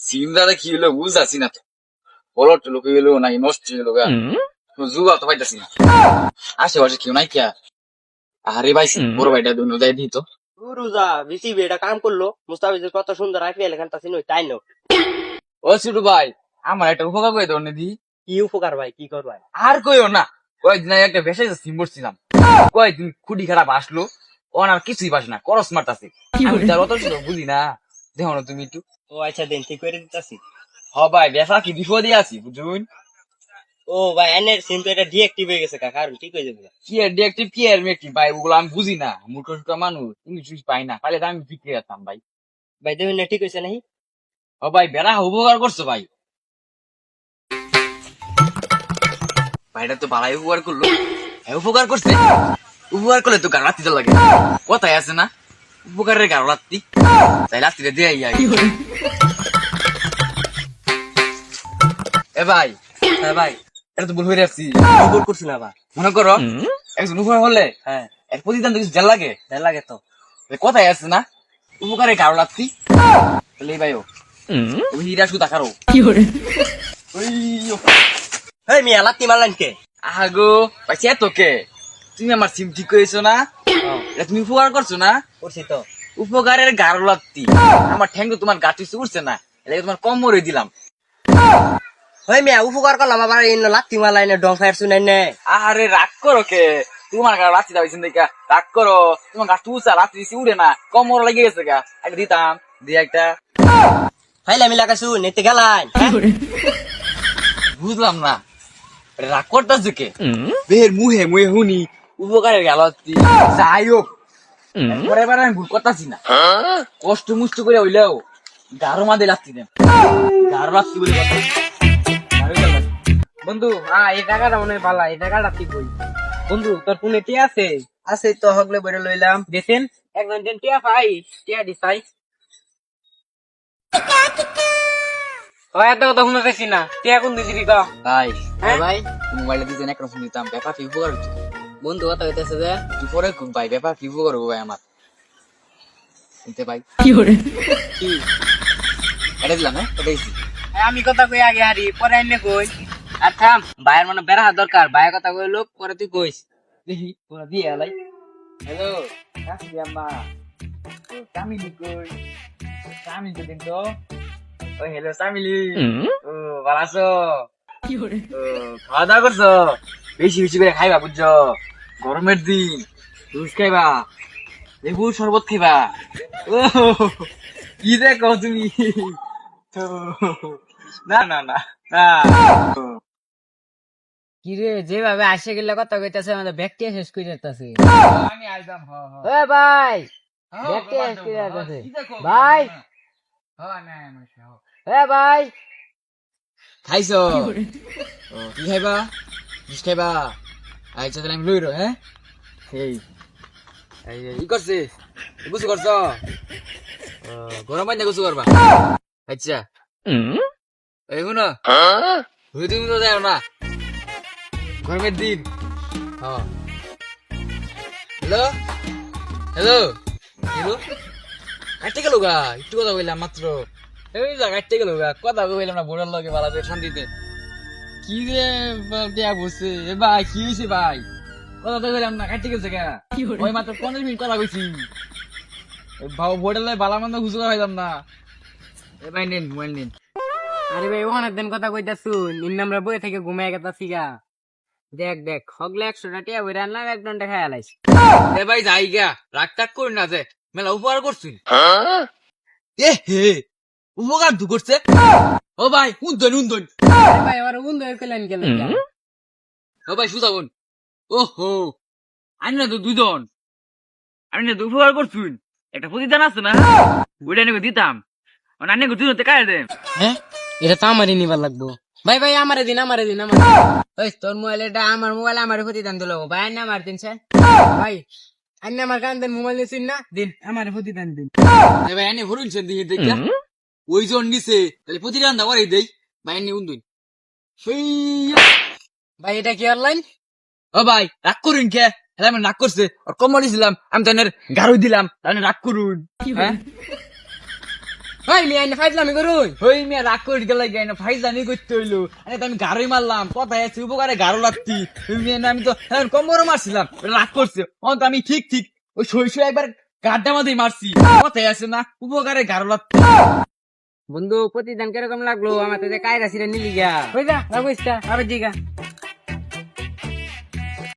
সিমদারে কি হলো বুঝাছি না তো। পলট লোক হইলো নাকি নষ্ট হইলো গা। জুয়া তো পাইতাছি না। আশেপাশে কেউ নাই কিয়া। আরে ভাই বড় ভাইটা দুনো দেয় দিত। রোজা বিসিবি এটা কাম করলো মুস্তাফিজের কত সুন্দর আইপিএল খেলতাছি নই তাই না ও ছোট ভাই আমার একটা উপকার করে ধরনে দি। কি উপকার ভাই কি কর ভাই আর কইও না। কয়েকদিন আগে একটা ভেসে সিম বসছিলাম। কয়েকদিন খুঁটি খারাপ আসলো। ও আর কিছুই পাস না করস মারতাছে। আমি তার অত ছিল বুঝি না। দেখো না তুমি একটু। ও আচ্ছা দিন ঠিক করে দিতাছি হ ভাই বেসা কি বিপদে আছি বুঝুন। ও ভাই এনের সিম তো এটা ডিএক্টিভ হয়ে গেছে কাকা আর ঠিক হয়ে যাবে কি আর ডিএক্টিভ কি আর মেকটিভ ভাই ওগুলো আমি বুঝি না। মূর্খ সুর্খ মানুষ ইংলিশ পাই না পাইলে তো আমি বিক্রি করতাম ভাই। ভাই দেখুন না ঠিক হয়েছে নাকি ও ভাই বেড়া উপকার করছো ভাই। ভাইটা তো ভালাই উপকার করলো। হ্যাঁ উপকার করছে। উপকার করলে তো গাড় রাত্রিতে লাগে। কথাই আছে না উপকারের গাড় রাত্রি। তাই রাত্রিতে দিয়ে আগে। এ ভাই হ্যাঁ ভাই এটা তো ভুল হয়ে যাচ্ছি। ভুল করছি না ভাই মনে করো একজন উপকার হলে হ্যাঁ এর প্রতিদান তো কিছু জেল লাগে। দেড় লাগে তো কথাই আছে না উপকারের গাড় রাত্রি। তাহলে এই ভাইও তুমি হিরা সুতা খারো। এই মিয়া লাত্তি মারলেন কে আগো ভাই সে তোকে তুমি আমার সিম ঠিক করেছো না। এটা তুমি উপকার করছো না। করছি তো উপকারের গাড় লাত্তি। আমার ঠ্যাং তো তোমার গাছ উঠছে না। এটা তোমার কম মরে দিলাম। ওই মিয়া উপকার করলাম আবার এই লাত্তি মারলাইনে ডং ফায়ার শুনাই নে আরে রাগ করো কে তোমার গাড় লাত্তি দাইছেন দেখা রাগ করো। তোমার গাছ উঠছে লাত্তি দিছি উড়ে না কম মরে লেগে গেছে গা একটা দিতাম দিয়ে একটা ফাইলে আমি লাগাইছু নেতে গেলাইন বুঝলাম না রাগ করতেছে কে বের মুহে মুহে হুনি উপকারের গাড় লাত্তি যাই হোক পরে এবার আমি ভুল করতেছি না। কষ্ট মুষ্ট করে হইলেও গারো মাদে লাগছি দেন গারো লাগছি বলে কথা। বন্ধু এই টাকাটা মনে হয় পালা এই টাকাটা ঠিক কই বন্ধু তোর ফোনে টিয়া আছে আছে তো হগলে বইরে লইলাম দেখেন একজন দেন টিয়া ভাই টিয়া দিছাই ওই এত কথা শুনতেছি না টিয়া কোন দিছিস কা ভাই হ্যাঁ ভাই মোবাইলে দিতেন একরকম দিতাম ব্যাপার কি উপকার হচ্ছে বন্ধু কথা হইতেছে যে তুই পরে খুব ভাই ব্যাপার কি উপকার হবে ভাই আমার শুনতে ভাই কি এটা দিলাম হ্যাঁ এটা দিছি আমি কথা কই আগে হারি পরে এনে কই আর থাম ভাইয়ের মানে বেড়া দরকার ভাইয়ের কথা কই লোক পরে তুই কইস দেখি তোরা দিয়ে আলাই হ্যালো কাকি আম্মা কামিলি কই কামিলি দিন তো ও হ্যালো কামিলি ও ভালো আছো ও খাওয়া দাওয়া করছো বেশি বেশি করে খাইবা বুঝছো গরমের দিন জুস খাইবা লেবু শরবত খাইবা ও কি দেখো তুমি না না না না কি রে যেভাবে আসে গেলে কথা কইতাছে আমাদের ব্যাকটেরিয়া শেষ করে যাইতাছে আমি আইতাম হ হ এ ভাই হ্যাঁ, ব্যাকটেরিয়া শেষ বাবা, করে বাবা, যাইতাছে কি দেখো, ভাই হ্যাঁ, না, না, না, এ ভাই খাইছো ও, কি খাইবা জুস খাইবা আচ্ছা তাহলে আমি লই রো হ্যাঁ এই এই ই করছিস গুছু করছ ও, গরম পানি গুছু করবা আচ্ছা এই শুনো তুমি তো যাও না গরমের দিন হ্যালো হ্যালো হ্যালো কাটতে গেল গা একটু কথা বললাম মাত্র এই যা কাটতে গেল গা কথা বললাম না বোর্ডার লগে ভালো শান্তিতে কি রে দেয়া বসে এ ভাই কি হয়েছে ভাই কথা তো বললাম না কাটতে গেছে গা ওই মাত্র 15 মিনিট কথা কইছি বোর্ডার লগে ভালো মন্দ খুঁজে পাইলাম না এ ভাই নেন মোবাইল নেন আরে ভাই ওখানে দিন কথা কইতাছু নিন আমরা বই থেকে ঘুমায় গেতাছি গা দেখ দেখ হগলে 100 টিয়া বইরা আনলাম 1 ঘন্টা খাই আলাইছি এ ভাই যাই গা রাগ টাক করি না যে মেলা উপকার করছি এ হে উপকার দু করছে ও ভাই উন্দন উন্দন আরে ভাই ওরা বন্ধু হয়ে গেলেন কেন ও ভাই সুজাবন ও হো আমি না তো দুজন আমি না তো উপকার করছুন একটা প্রতিদান আছে না ওইটা নিয়ে দিতাম নানি দুজন কায় দে হ্যাঁ এটা তো আমারই নিবার লাগবো ভাই ভাই আমারে দিন আমার ওই তোর মোবাইল এটা আমার মোবাইল আমার প্রতিদান দিল ভাই আন্না আমার দিন স্যার ভাই আন্না আমার কান দেন মোবাইল নিছিন না দিন আমার প্রতিদান দিন এ ভাই এনে ভরুনছেন দিহি দেখা ওই জন নিছে তাহলে প্রতিদান দাও আর দেই ভাই এনে উন্দুন ভাই এটা কি অনলাইন ও ভাই রাগ করুন কে হ্যাঁ আমি রাগ করছে আর কমর দিছিলাম আমি তো এনের গাড়ি দিলাম তাহলে রাগ করুন হ্যাঁ ভাই মিয়া আইনে ফাইজলামি করুন ওই মেয়ে রাগ করে গেলে গাই না ফাইজানি করতে হইলো আরে তো আমি গাড়ি মারলাম কথায় আছে উপকারে গাড়ো লাগতি ওই মেয়ে না আমি তো এখন কম বড় মারছিলাম রাগ করছে অন্ত আমি ঠিক ঠিক ওই শৈশব একবার গাড্ডা মাঝে মারছি কথায় আছে না উপকারে গাড়ো লাগতি বন্ধু প্রতিদান কিরকম লাগলো আমার তো কায়রা ছিলেন নিলি গা বুঝলা রাখো ইস্তা আবার জিগা